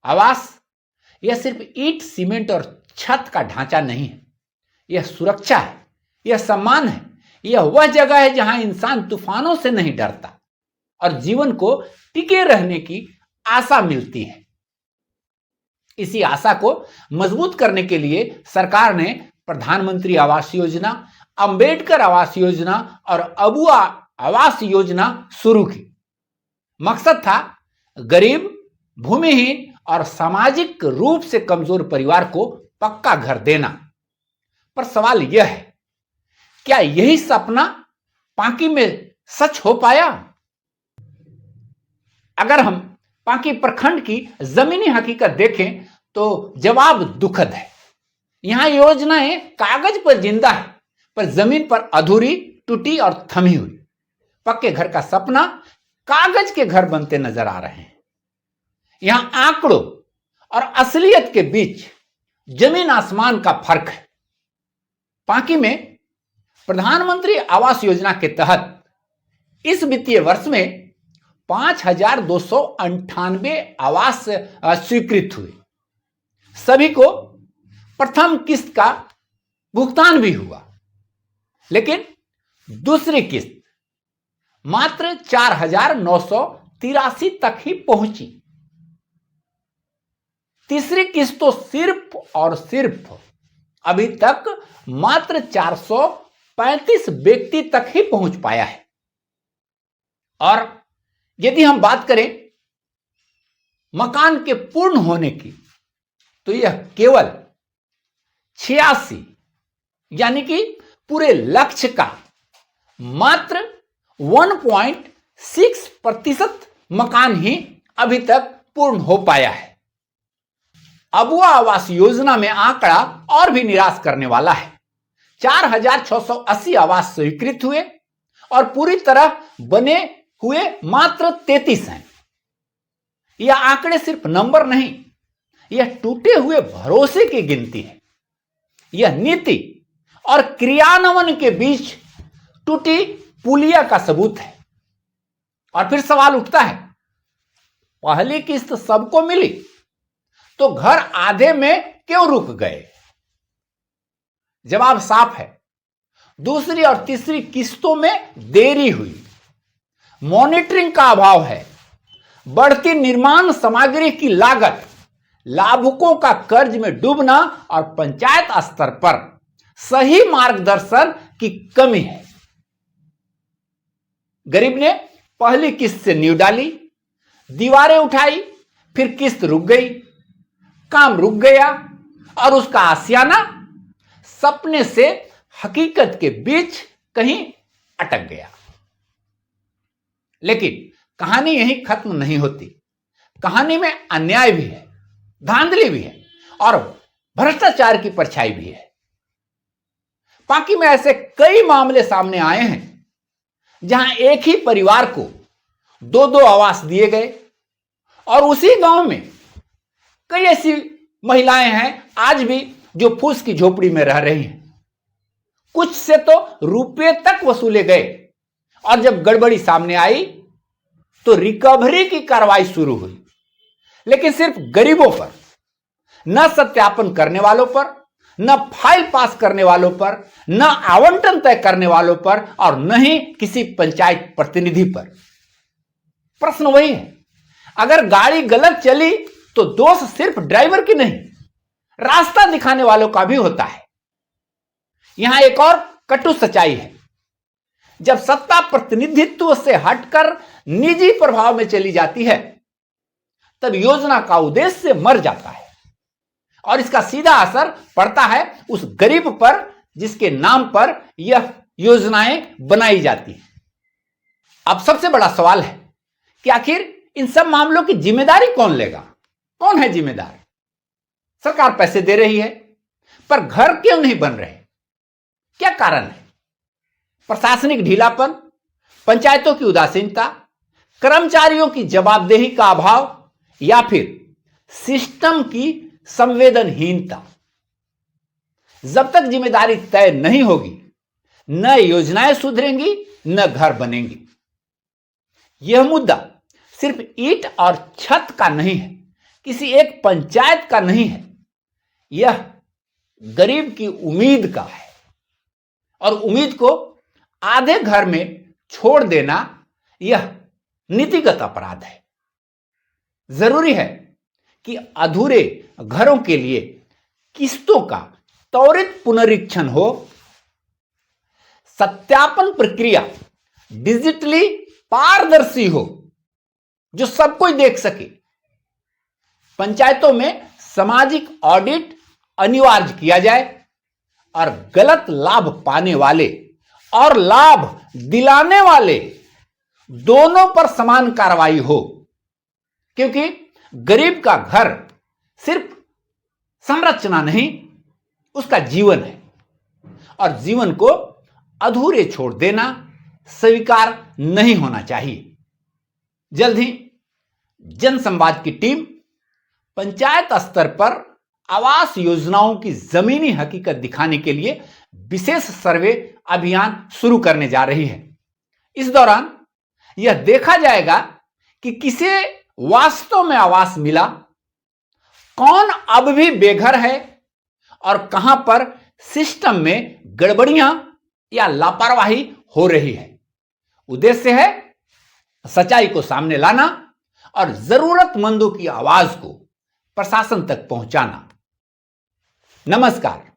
आवास यह सिर्फ ईंट, सीमेंट और छत का ढांचा नहीं है, यह सुरक्षा है, यह सम्मान है, यह वह जगह है जहां इंसान तूफानों से नहीं डरता और जीवन को टिके रहने की आशा मिलती है। इसी आशा को मजबूत करने के लिए सरकार ने प्रधानमंत्री आवास योजना, अंबेडकर आवास योजना और अबुआ आवास योजना शुरू की। मकसद था गरीब, भूमिहीन और सामाजिक रूप से कमजोर परिवार को पक्का घर देना। पर सवाल यह है, क्या यही सपना पांकी में सच हो पाया? अगर हम पांकी प्रखंड की जमीनी हकीकत देखें तो जवाब दुखद है। यहां योजनाएं कागज पर जिंदा है, पर जमीन पर अधूरी, टूटी और थमी हुई। पक्के घर का सपना कागज के घर बनते नजर आ रहे हैं। यहां आंकड़ों और असलियत के बीच जमीन आसमान का फर्क है। पांकी में प्रधानमंत्री आवास योजना के तहत इस वित्तीय वर्ष में 5,298 आवास स्वीकृत हुए। सभी को प्रथम किस्त का भुगतान भी हुआ, लेकिन दूसरी किस्त मात्र 4,983 तक ही पहुंची। तीसरी किस्त तो सिर्फ और सिर्फ अभी तक मात्र 435 व्यक्ति तक ही पहुंच पाया है। और यदि हम बात करें मकान के पूर्ण होने की, तो यह केवल 86 यानी कि पूरे लक्ष्य का मात्र 1.6% मकान ही अभी तक पूर्ण हो पाया है। अबुआ आवास योजना में आंकड़ा और भी निराश करने वाला है। 4,680 आवास स्वीकृत हुए और पूरी तरह बने हुए मात्र 33 हैं। यह आंकड़े सिर्फ नंबर नहीं, यह टूटे हुए भरोसे की गिनती है। यह नीति और क्रियान्वयन के बीच टूटी पुलिया का सबूत है। और फिर सवाल उठता है, पहली किस्त सबको मिली तो घर आधे में क्यों रुक गए? जवाब साफ है, दूसरी और तीसरी किस्तों में देरी हुई, मॉनिटरिंग का अभाव है, बढ़ती निर्माण सामग्री की लागत, लाभुकों का कर्ज में डूबना और पंचायत स्तर पर सही मार्गदर्शन की कमी है। गरीब ने पहली किस्त से नींव डाली, दीवारें उठाई, फिर किस्त रुक गई, काम रुक गया और उसका आशियाना सपने से हकीकत के बीच कहीं अटक गया। लेकिन कहानी यहीं खत्म नहीं होती। कहानी में अन्याय भी है, धांधली भी है और भ्रष्टाचार की परछाई भी है। पांकी में ऐसे कई मामले सामने आए हैं जहां एक ही परिवार को 2-2 आवास दिए गए और उसी गांव में कई ऐसी महिलाएं हैं आज भी जो फूस की झोपड़ी में रह रही हैं। कुछ से तो रुपए तक वसूले गए और जब गड़बड़ी सामने आई तो रिकवरी की कार्रवाई शुरू हुई, लेकिन सिर्फ गरीबों पर, न सत्यापन करने वालों पर, न फाइल पास करने वालों पर, न आवंटन तय करने वालों पर और न ही किसी पंचायत प्रतिनिधि पर। प्रश्न वही है, अगर गाड़ी गलत चली तो दोष सिर्फ ड्राइवर की नहीं, रास्ता दिखाने वालों का भी होता है। यहां एक और कटु सच्चाई है, जब सत्ता प्रतिनिधित्व से हटकर निजी प्रभाव में चली जाती है तब योजना का उद्देश्य मर जाता है और इसका सीधा असर पड़ता है उस गरीब पर जिसके नाम पर यह योजनाएं बनाई जाती हैं। अब सबसे बड़ा सवाल है कि आखिर इन सब मामलों की जिम्मेदारी कौन लेगा? कौन है जिम्मेदार? सरकार पैसे दे रही है पर घर क्यों नहीं बन रहे? क्या कारण है? प्रशासनिक ढीलापन, पंचायतों की उदासीनता, कर्मचारियों की जवाबदेही का अभाव या फिर सिस्टम की संवेदनहीनता? जब तक जिम्मेदारी तय नहीं होगी न योजनाएं सुधरेंगी न घर बनेंगी। यह मुद्दा सिर्फ ईंट और छत का नहीं है, किसी एक पंचायत का नहीं है, यह गरीब की उम्मीद का है। और उम्मीद को आधे घर में छोड़ देना यह नीतिगत अपराध है। जरूरी है कि अधूरे घरों के लिए किस्तों का त्वरित पुनरीक्षण हो, सत्यापन प्रक्रिया डिजिटली पारदर्शी हो जो सब कोई देख सके। पंचायतों में सामाजिक ऑडिट अनिवार्य किया जाए और गलत लाभ पाने वाले और लाभ दिलाने वाले दोनों पर समान कार्रवाई हो, क्योंकि गरीब का घर सिर्फ संरचना नहीं, उसका जीवन है और जीवन को अधूरे छोड़ देना स्वीकार नहीं होना चाहिए। जल्द ही जनसंवाद की टीम पंचायत स्तर पर आवास योजनाओं की जमीनी हकीकत दिखाने के लिए विशेष सर्वे अभियान शुरू करने जा रही है। इस दौरान यह देखा जाएगा कि किसे वास्तव में आवास मिला, कौन अब भी बेघर है और कहां पर सिस्टम में गड़बड़ियां या लापरवाही हो रही है। उद्देश्य है सच्चाई को सामने लाना और जरूरतमंदों की आवाज को प्रशासन तक पहुंचाना। नमस्कार।